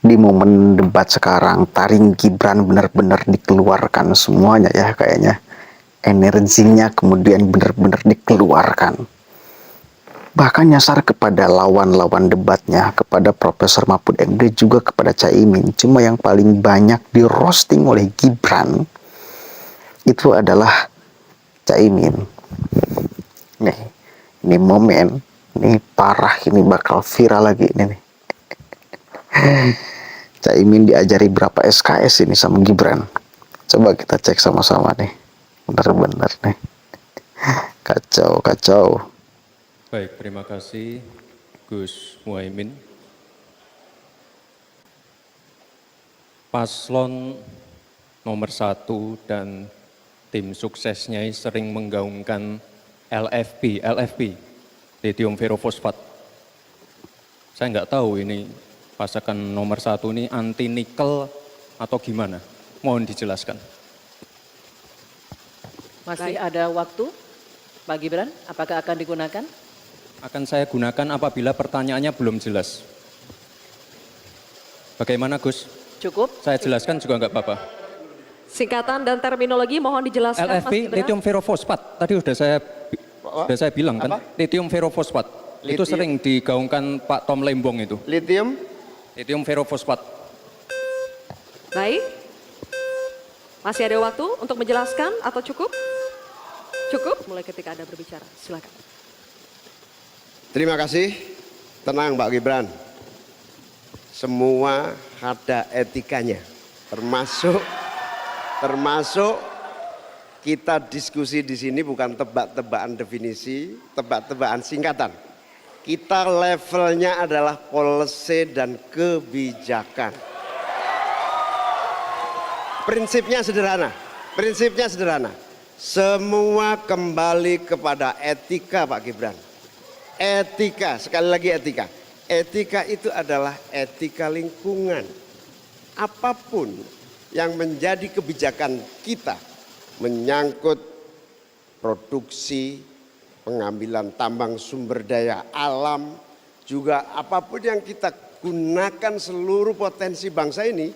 di momen debat sekarang taring Gibran benar-benar dikeluarkan semuanya ya kayaknya. Energinya kemudian benar-benar dikeluarkan. Bahkan nyasar kepada lawan-lawan debatnya, kepada Profesor Mahfud MD, juga kepada Caimin. Cuma yang paling banyak di roasting oleh Gibran itu adalah Caimin. Nih, ini momen, ini parah, ini bakal viral lagi ini nih. Caimin diajari berapa SKS ini sama Gibran. Coba kita cek sama-sama nih. Bener-bener nih. Kacau, kacau. Baik, terima kasih Gus Muhaimin. Paslon nomor 1 dan tim suksesnya sering menggaungkan LFP, lithium ferrofosfat. Saya nggak tahu ini pasangan nomor 1 ini anti nikel atau gimana. Mohon dijelaskan. Masih ada waktu, Pak Gibran, apakah akan digunakan? Akan saya gunakan apabila pertanyaannya belum jelas. Bagaimana Gus? Cukup? Saya jelaskan juga nggak apa-apa. Singkatan dan terminologi mohon dijelaskan, Mas LFP, Gibran. lithium ferrofosfat. Tadi sudah saya bilang kan, lithium ferrofosfat. Itu sering digaungkan Pak Tom Lembong itu. Lithium ferrofosfat. Baik. Masih ada waktu untuk menjelaskan atau cukup? Cukup? Mulai ketika Anda berbicara. Silakan. Terima kasih. Tenang Pak Gibran. Semua ada etikanya. Termasuk kita diskusi di sini bukan tebak-tebakan definisi, tebak-tebakan singkatan. Kita levelnya adalah policy dan kebijakan. Prinsipnya sederhana. Semua kembali kepada etika Pak Gibran. Etika, sekali lagi etika. Etika itu adalah etika lingkungan. Apapun yang menjadi kebijakan kita menyangkut produksi, pengambilan tambang sumber daya alam, juga apapun yang kita gunakan seluruh potensi bangsa ini,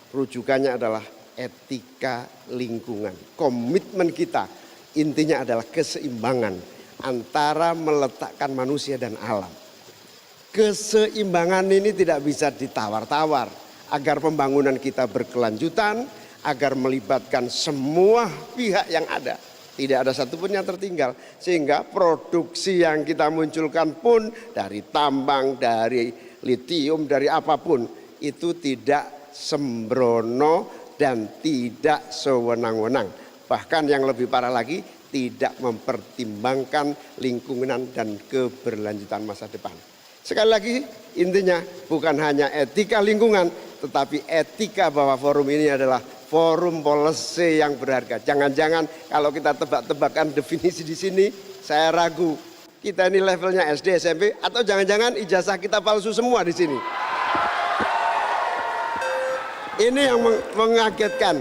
rujukannya adalah etika lingkungan. Komitmen kita intinya adalah keseimbangan antara meletakkan manusia dan alam. Keseimbangan ini tidak bisa ditawar-tawar agar pembangunan kita berkelanjutan, agar melibatkan semua pihak yang ada. Tidak ada satupun yang tertinggal. Sehingga produksi yang kita munculkan pun dari tambang, dari litium, dari apapun, itu tidak sembrono dan tidak sewenang-wenang. Bahkan yang lebih parah lagi, tidak mempertimbangkan lingkungan dan keberlanjutan masa depan. Sekali lagi intinya bukan hanya etika lingkungan, tetapi etika bahwa forum ini adalah forum policy yang berharga. Jangan-jangan kalau kita tebak-tebakan definisi di sini, saya ragu kita ini levelnya SD, SMP, atau jangan-jangan ijazah kita palsu semua di sini. Ini yang mengagetkan.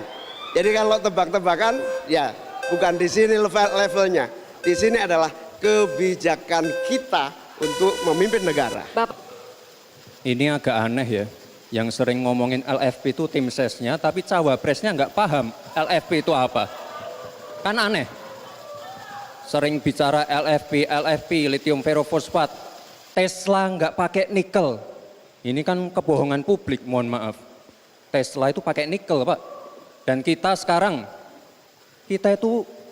Jadi kalau tebak-tebakan, ya bukan di sini levelnya. Di sini adalah kebijakan kita untuk memimpin negara. Ini agak aneh ya. Yang sering ngomongin LFP itu tim sesnya, tapi cawapresnya nggak paham LFP itu apa. Kan aneh. Sering bicara LFP, lithium ferrofosfat. Tesla nggak pakai nikel. Ini kan kebohongan publik, mohon maaf. Tesla itu pakai nikel, Pak. Dan kita sekarang,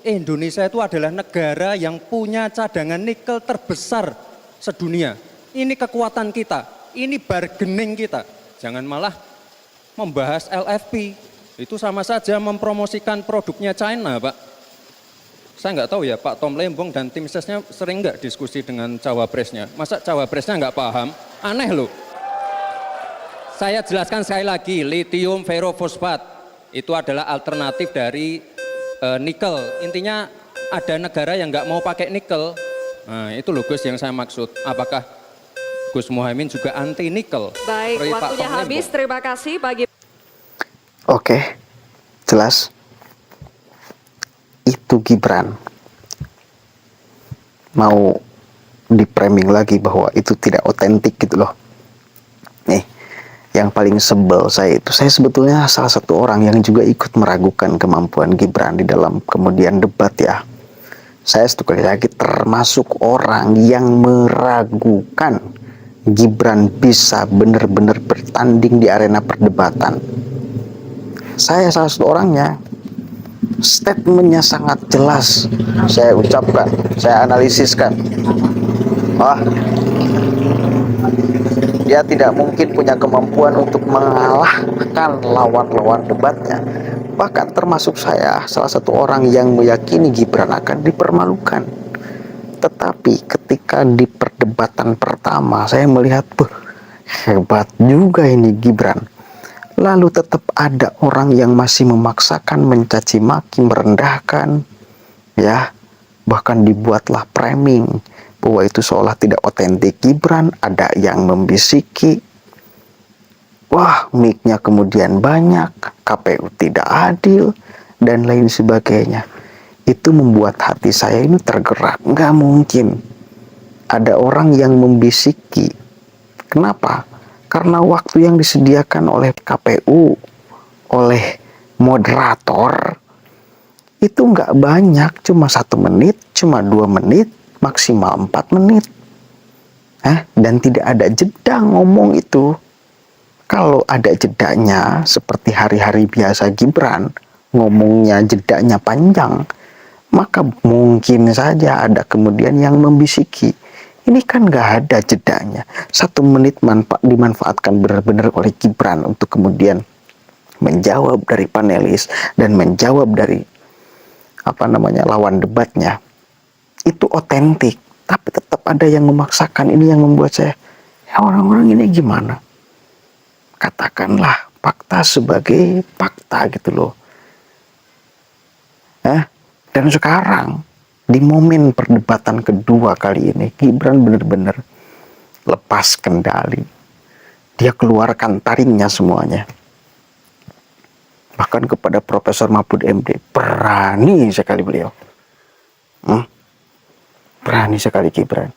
Indonesia itu adalah negara yang punya cadangan nikel terbesar sedunia. Ini kekuatan kita, ini bargaining kita. Jangan malah membahas LFP, itu sama saja mempromosikan produknya China, Pak. Saya nggak tahu ya, Pak Tom Lembong dan tim sesnya sering nggak diskusi dengan cawapresnya. Masa cawapresnya nggak paham? Aneh loh. Saya jelaskan sekali lagi, lithium ferrofosfat itu adalah alternatif dari nikel. Intinya ada negara yang nggak mau pakai nikel. Nah itu loh Gus yang saya maksud. Apakah Gus Muhaimin juga anti nikel? Baik, waktunya habis. Terima kasih Pak Gibran. Oke, jelas. Itu Gibran mau di framing lagi bahwa itu tidak otentik gitu loh. Nih, Yang paling sebel saya itu, saya sebetulnya salah satu orang yang juga ikut meragukan kemampuan Gibran di dalam kemudian debat ya. Saya sekali lagi termasuk orang yang meragukan Gibran bisa benar-benar bertanding di arena perdebatan. Saya salah satu orangnya. Statementnya sangat jelas saya ucapkan, saya analisiskan. Wah, dia tidak mungkin punya kemampuan untuk mengalahkan lawan-lawan debatnya. Bahkan termasuk saya, salah satu orang yang meyakini Gibran akan dipermalukan. Tetapi ketika di perdebatan pertama, saya melihat, hebat juga ini Gibran. Lalu tetap ada orang yang masih memaksakan mencaci maki, merendahkan, ya, bahkan dibuatlah framing bahwa itu seolah tidak otentik Gibran. Ada yang membisiki, wah, mic-nya kemudian banyak, KPU tidak adil, dan lain sebagainya. Itu membuat hati saya ini tergerak. Nggak mungkin ada orang yang membisiki. Kenapa? Karena waktu yang disediakan oleh KPU, oleh moderator, itu nggak banyak, cuma 1 menit, cuma 2 menit, maksimal 4 menit. Dan tidak ada jeda ngomong itu. Kalau ada jedanya, seperti hari-hari biasa Gibran, ngomongnya jedanya panjang, maka mungkin saja ada kemudian yang membisiki. Ini kan nggak ada jedanya. 1 menit dimanfaatkan benar-benar oleh Gibran untuk kemudian menjawab dari panelis dan menjawab dari lawan debatnya. Itu otentik. Tapi tetap ada yang memaksakan. Ini yang membuat saya, ya orang-orang ini gimana? Katakanlah fakta sebagai fakta gitu loh. Dan sekarang di momen perdebatan kedua kali ini, Gibran benar-benar lepas kendali. Dia keluarkan taringnya semuanya. Bahkan kepada Profesor Mahfud MD, berani sekali beliau. Berani sekali Gibran.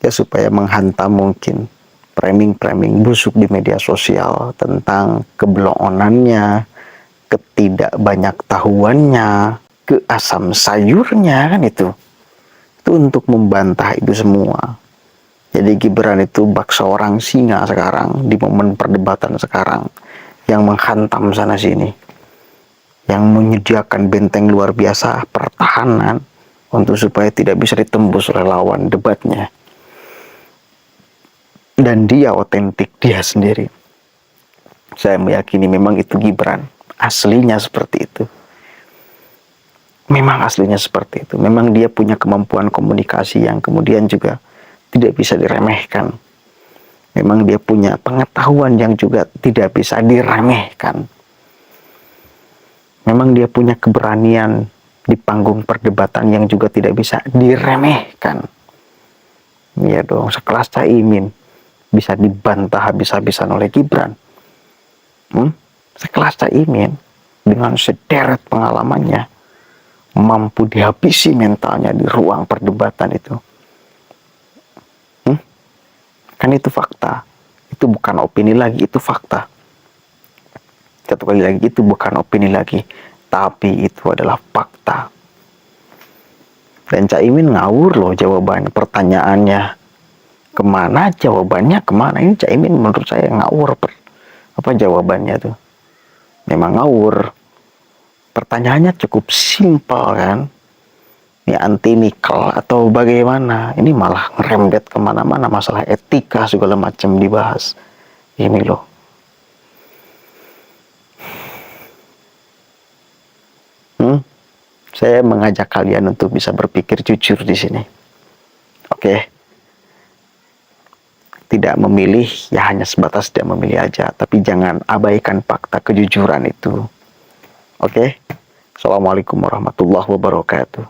Ya supaya menghantam mungkin framing-framing busuk di media sosial tentang keblongonannya, ketidakbanyak tahuannya, keasam sayurnya, kan itu untuk membantah itu semua. Jadi Gibran itu bak seorang singa sekarang di momen perdebatan sekarang yang menghantam sana sini, yang menyediakan benteng luar biasa pertahanan untuk supaya tidak bisa ditembus oleh lawan debatnya. Dan dia otentik, dia sendiri. Saya meyakini memang itu Gibran, aslinya seperti itu. Memang aslinya seperti itu. Memang dia punya kemampuan komunikasi yang kemudian juga tidak bisa diremehkan. Memang dia punya pengetahuan yang juga tidak bisa diremehkan. Memang dia punya keberanian di panggung perdebatan yang juga tidak bisa diremehkan. Iya dong, sekelas Caimin bisa dibantah habis-habisan oleh Gibran. Sekelas Caimin dengan sederet pengalamannya mampu dihabisi mentalnya di ruang perdebatan itu. Kan itu fakta. Itu bukan opini lagi, itu fakta. Satu kali lagi, itu bukan opini lagi, tapi itu adalah fakta. Dan Caimin ngawur loh jawaban pertanyaannya. Kemana jawabannya, kemana? Ini Caimin menurut saya ngawur. Jawabannya tuh memang ngawur. Pertanyaannya cukup simpel kan. Ini anti nikel atau bagaimana? Ini malah ngerembet kemana-mana, masalah etika segala macam dibahas. Ini loh. Saya mengajak kalian untuk bisa berpikir jujur di sini. Oke. Tidak memilih, ya hanya sebatas tidak memilih aja. Tapi jangan abaikan fakta kejujuran itu. Oke. Assalamualaikum warahmatullahi wabarakatuh.